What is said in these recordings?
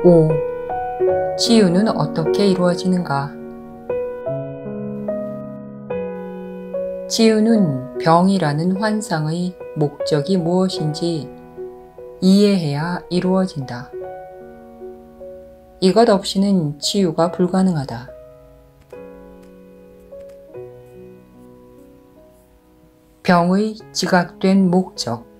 5. 치유는 어떻게 이루어지는가? 치유는 병이라는 환상의 목적이 무엇인지 이해해야 이루어진다. 이것 없이는 치유가 불가능하다. 병의 지각된 목적.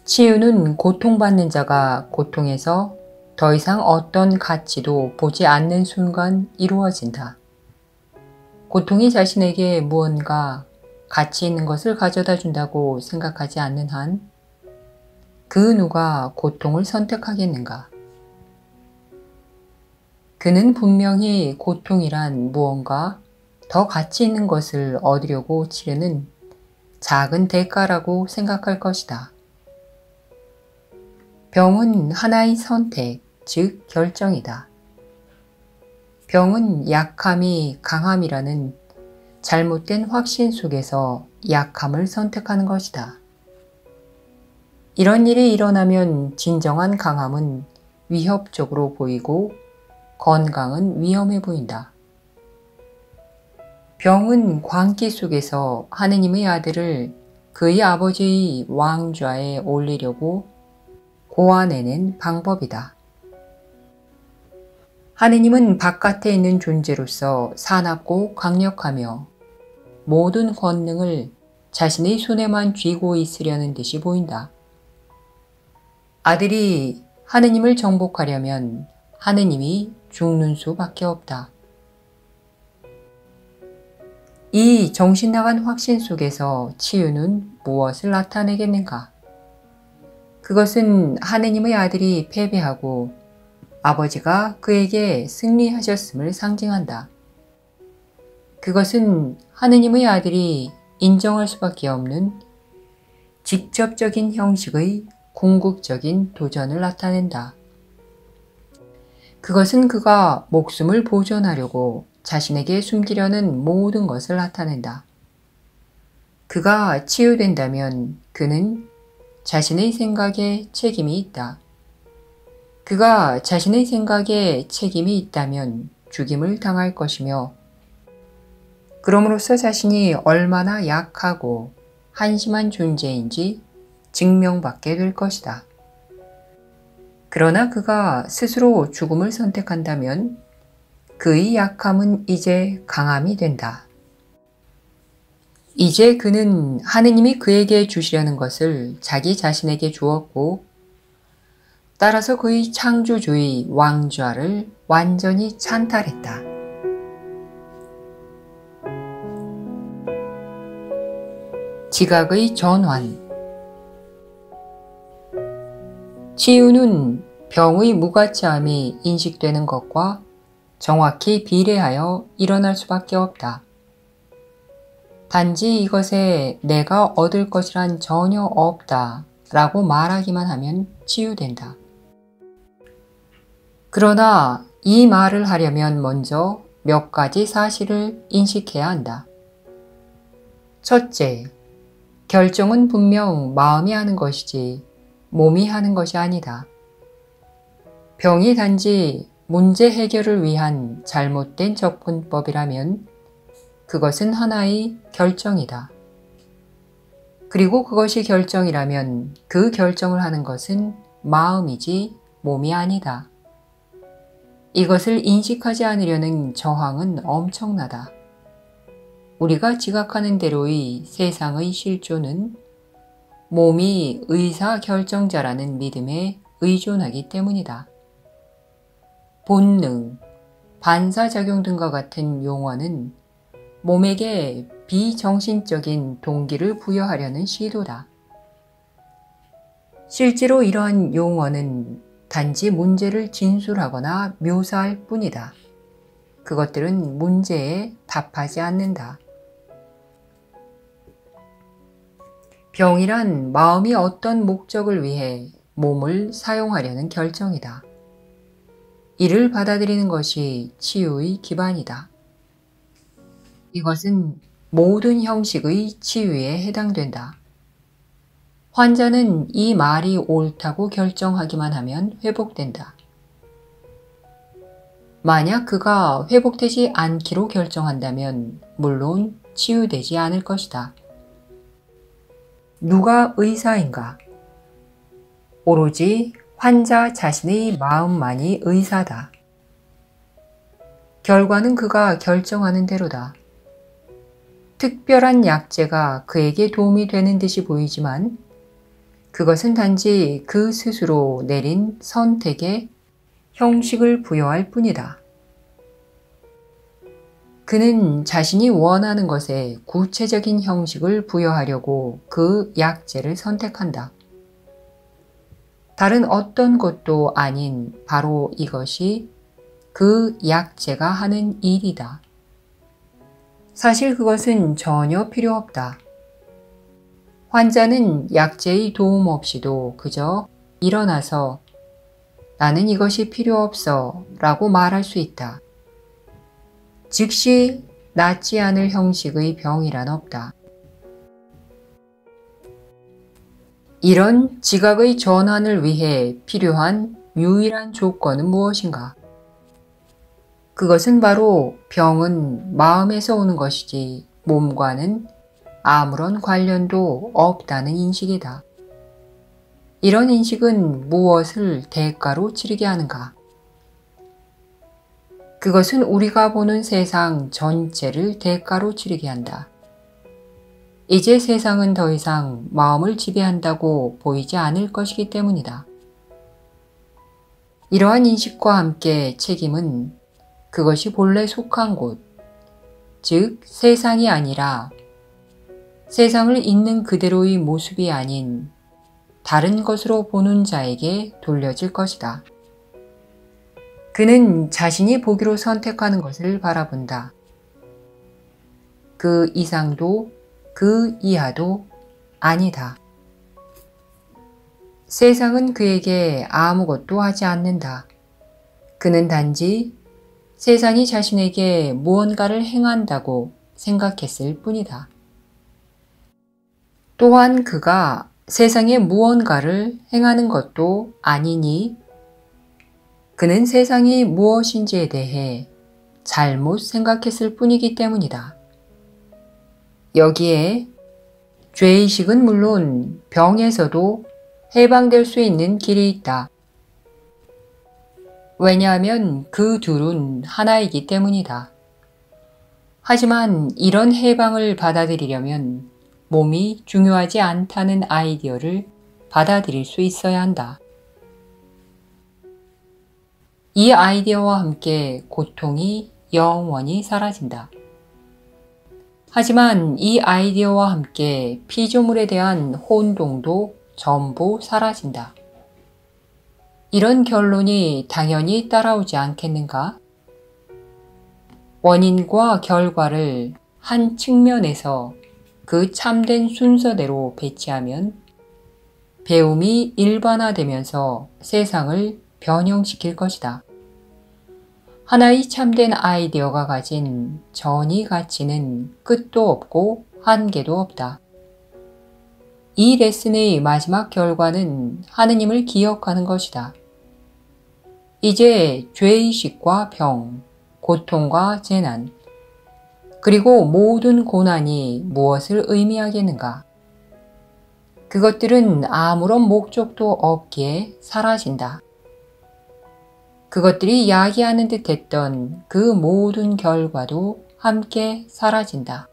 치유는 고통받는 자가 고통에서 더 이상 어떤 가치도 보지 않는 순간 이루어진다. 고통이 자신에게 무언가 가치 있는 것을 가져다 준다고 생각하지 않는 한, 그 누가 고통을 선택하겠는가? 그는 분명히 고통이란 무언가 더 가치 있는 것을 얻으려고 치르는 작은 대가라고 생각할 것이다. 병은 하나의 선택, 즉 결정이다. 병은 약함이 강함이라는 잘못된 확신 속에서 약함을 선택하는 것이다. 이런 일이 일어나면 진정한 강함은 위협적으로 보이고 건강은 위험해 보인다. 병은 광기 속에서 하느님의 아들을 그의 아버지의 왕좌에 올리려고 고아내는 방법이다. 하느님은 바깥에 있는 존재로서 사납고 강력하며 모든 권능을 자신의 손에만 쥐고 있으려는 듯이 보인다. 아들이 하느님을 정복하려면 하느님이 죽는 수밖에 없다. 이 정신나간 확신 속에서 치유는 무엇을 나타내겠는가? 그것은 하느님의 아들이 패배하고 아버지가 그에게 승리하셨음을 상징한다. 그것은 하느님의 아들이 인정할 수밖에 없는 직접적인 형식의 궁극적인 도전을 나타낸다. 그것은 그가 목숨을 보존하려고 자신에게 숨기려는 모든 것을 나타낸다. 그가 치유된다면 그는 자신의 생각에 책임이 있다. 그가 자신의 생각에 책임이 있다면 죽임을 당할 것이며, 그럼으로써 자신이 얼마나 약하고 한심한 존재인지 증명받게 될 것이다. 그러나 그가 스스로 죽음을 선택한다면 그의 약함은 이제 강함이 된다. 이제 그는 하느님이 그에게 주시려는 것을 자기 자신에게 주었고, 따라서 그의 창조주의 왕좌를 완전히 찬탈했다. 지각의 전환. 치유는 병의 무가치함이 인식되는 것과 정확히 비례하여 일어날 수밖에 없다. 단지 이것에 내가 얻을 것이란 전혀 없다 라고 말하기만 하면 치유된다. 그러나 이 말을 하려면 먼저 몇 가지 사실을 인식해야 한다. 첫째, 결정은 분명 마음이 하는 것이지 몸이 하는 것이 아니다. 병이 단지 문제 해결을 위한 잘못된 접근법이라면 그것은 하나의 결정이다. 그리고 그것이 결정이라면 그 결정을 하는 것은 마음이지 몸이 아니다. 이것을 인식하지 않으려는 저항은 엄청나다. 우리가 지각하는 대로의 세상의 실존은 몸이 의사결정자라는 믿음에 의존하기 때문이다. 본능, 반사작용 등과 같은 용어는 몸에게 비정신적인 동기를 부여하려는 시도다. 실제로 이러한 용어는 단지 문제를 진술하거나 묘사할 뿐이다. 그것들은 문제에 답하지 않는다. 병이란 마음이 어떤 목적을 위해 몸을 사용하려는 결정이다. 이를 받아들이는 것이 치유의 기반이다. 이것은 모든 형식의 치유에 해당된다. 환자는 이 말이 옳다고 결정하기만 하면 회복된다. 만약 그가 회복되지 않기로 결정한다면 물론 치유되지 않을 것이다. 누가 의사인가? 오로지 환자 자신의 마음만이 의사다. 결과는 그가 결정하는 대로다. 특별한 약제가 그에게 도움이 되는 듯이 보이지만 그것은 단지 그 스스로 내린 선택에 형식을 부여할 뿐이다. 그는 자신이 원하는 것에 구체적인 형식을 부여하려고 그 약제를 선택한다. 다른 어떤 것도 아닌 바로 이것이 그 약제가 하는 일이다. 사실 그것은 전혀 필요 없다. 환자는 약제의 도움 없이도 그저 일어나서 나는 이것이 필요 없어 라고 말할 수 있다. 즉시 낫지 않을 형식의 병이란 없다. 이런 지각의 전환을 위해 필요한 유일한 조건은 무엇인가? 그것은 바로 병은 마음에서 오는 것이지 몸과는 아무런 관련도 없다는 인식이다. 이런 인식은 무엇을 대가로 치르게 하는가? 그것은 우리가 보는 세상 전체를 대가로 치르게 한다. 이제 세상은 더 이상 마음을 지배한다고 보이지 않을 것이기 때문이다. 이러한 인식과 함께 책임은 그것이 본래 속한 곳, 즉 세상이 아니라 세상을 있는 그대로의 모습이 아닌 다른 것으로 보는 자에게 돌려질 것이다. 그는 자신이 보기로 선택하는 것을 바라본다. 그 이상도 그 이하도 아니다. 세상은 그에게 아무것도 하지 않는다. 그는 단지 세상이 자신에게 무언가를 행한다고 생각했을 뿐이다. 또한 그가 세상에 무언가를 행하는 것도 아니니 그는 세상이 무엇인지에 대해 잘못 생각했을 뿐이기 때문이다. 여기에 죄의식은 물론 병에서도 해방될 수 있는 길이 있다. 왜냐하면 그 둘은 하나이기 때문이다. 하지만 이런 해방을 받아들이려면 몸이 중요하지 않다는 아이디어를 받아들일 수 있어야 한다. 이 아이디어와 함께 고통이 영원히 사라진다. 하지만 이 아이디어와 함께 피조물에 대한 혼동도 전부 사라진다. 이런 결론이 당연히 따라오지 않겠는가? 원인과 결과를 한 측면에서 그 참된 순서대로 배치하면 배움이 일반화되면서 세상을 변형시킬 것이다. 하나의 참된 아이디어가 가진 전이 가치는 끝도 없고 한계도 없다. 이 레슨의 마지막 결과는 하느님을 기억하는 것이다. 이제 죄의식과 병, 고통과 재난, 그리고 모든 고난이 무엇을 의미하겠는가? 그것들은 아무런 목적도 없기에 사라진다. 그것들이 야기하는 듯 했던 그 모든 결과도 함께 사라진다.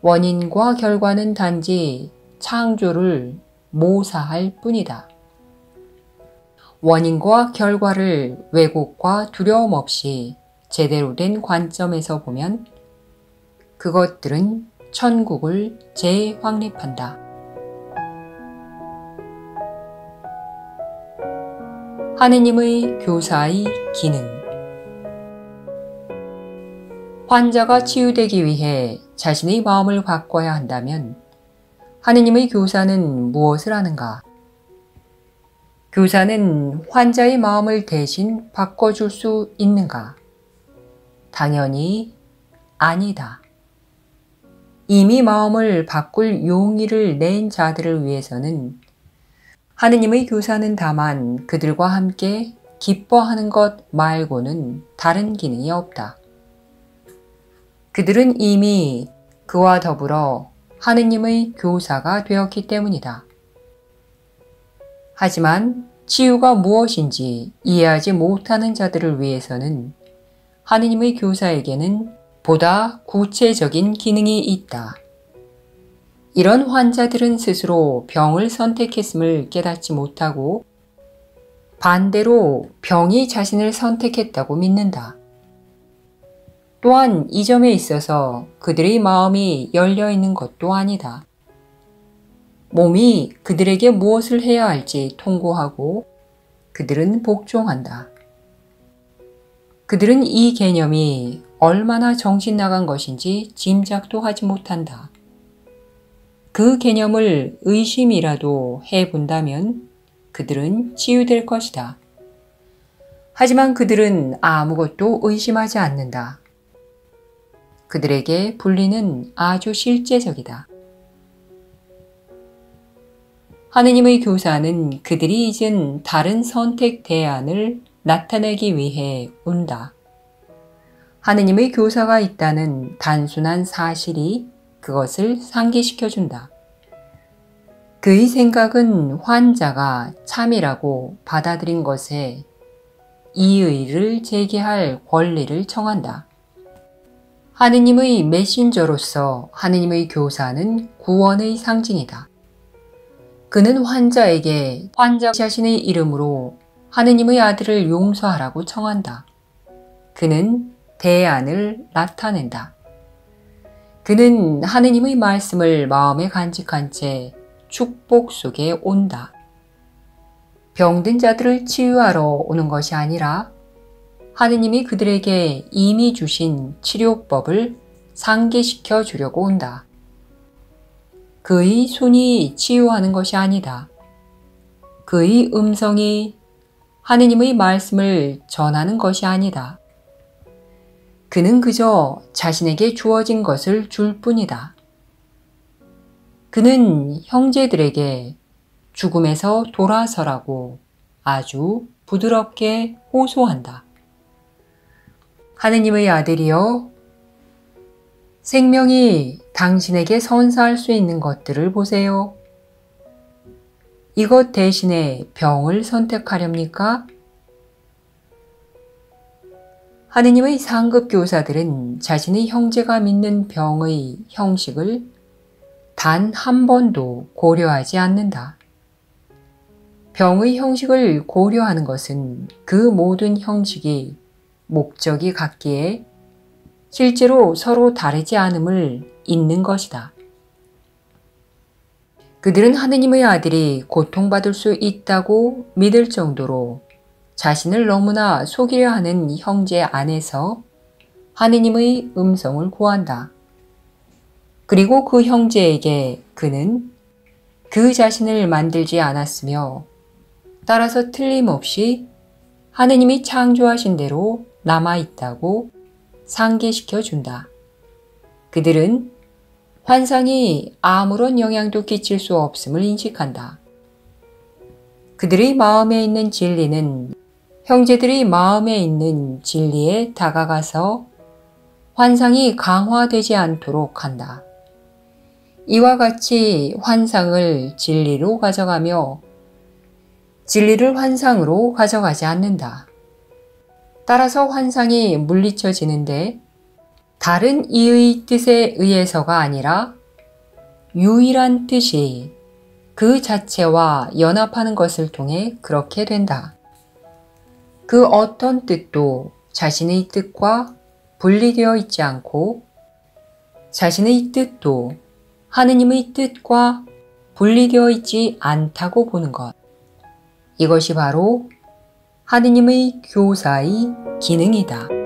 원인과 결과는 단지 창조를 모사할 뿐이다. 원인과 결과를 왜곡과 두려움 없이 제대로 된 관점에서 보면 그것들은 천국을 재확립한다. 하느님의 교사의 기능. 환자가 치유되기 위해 자신의 마음을 바꿔야 한다면 하느님의 교사는 무엇을 하는가? 교사는 환자의 마음을 대신 바꿔줄 수 있는가? 당연히 아니다. 이미 마음을 바꿀 용의를 낸 자들을 위해서는 하느님의 교사는 다만 그들과 함께 기뻐하는 것 말고는 다른 기능이 없다. 그들은 이미 그와 더불어 하느님의 교사가 되었기 때문이다. 하지만 치유가 무엇인지 이해하지 못하는 자들을 위해서는 하느님의 교사에게는 보다 구체적인 기능이 있다. 이런 환자들은 스스로 병을 선택했음을 깨닫지 못하고 반대로 병이 자신을 선택했다고 믿는다. 또한 이 점에 있어서 그들의 마음이 열려 있는 것도 아니다. 몸이 그들에게 무엇을 해야 할지 통고하고 그들은 복종한다. 그들은 이 개념이 얼마나 정신 나간 것인지 짐작도 하지 못한다. 그 개념을 의심이라도 해본다면 그들은 치유될 것이다. 하지만 그들은 아무것도 의심하지 않는다. 그들에게 분리는 아주 실제적이다. 하느님의 교사는 그들이 잊은 다른 선택 대안을 나타내기 위해 온다. 하느님의 교사가 있다는 단순한 사실이 그것을 상기시켜준다. 그의 생각은 환자가 참이라고 받아들인 것에 이의를 제기할 권리를 청한다. 하느님의 메신저로서 하느님의 교사는 구원의 상징이다. 그는 환자에게 환자 자신의 이름으로 하느님의 아들을 용서하라고 청한다. 그는 대안을 나타낸다. 그는 하느님의 말씀을 마음에 간직한 채 축복 속에 온다. 병든 자들을 치유하러 오는 것이 아니라 하느님이 그들에게 이미 주신 치료법을 상기시켜 주려고 온다. 그의 손이 치유하는 것이 아니다. 그의 음성이 하느님의 말씀을 전하는 것이 아니다. 그는 그저 자신에게 주어진 것을 줄 뿐이다. 그는 형제들에게 죽음에서 돌아서라고 아주 부드럽게 호소한다. 하느님의 아들이여, 생명이 당신에게 선사할 수 있는 것들을 보세요. 이것 대신에 병을 선택하렵니까? 하느님의 상급 교사들은 자신의 형제가 믿는 병의 형식을 단 한 번도 고려하지 않는다. 병의 형식을 고려하는 것은 그 모든 형식이 목적이 같기에 실제로 서로 다르지 않음을 잊는 것이다. 그들은 하느님의 아들이 고통받을 수 있다고 믿을 정도로 자신을 너무나 속이려 하는 형제 안에서 하느님의 음성을 구한다. 그리고 그 형제에게 그는 그 자신을 만들지 않았으며 따라서 틀림없이 하느님이 창조하신 대로 남아있다고 상기시켜 준다. 그들은 환상이 아무런 영향도 끼칠 수 없음을 인식한다. 그들의 마음에 있는 진리는 형제들의 마음에 있는 진리에 다가가서 환상이 강화되지 않도록 한다. 이와 같이 환상을 진리로 가져가며 진리를 환상으로 가져가지 않는다. 따라서 환상이 물리쳐지는데 다른 이의 뜻에 의해서가 아니라 유일한 뜻이 그 자체와 연합하는 것을 통해 그렇게 된다. 그 어떤 뜻도 자신의 뜻과 분리되어 있지 않고 자신의 뜻도 하느님의 뜻과 분리되어 있지 않다고 보는 것. 이것이 바로 하느님의 교사의 기능이다.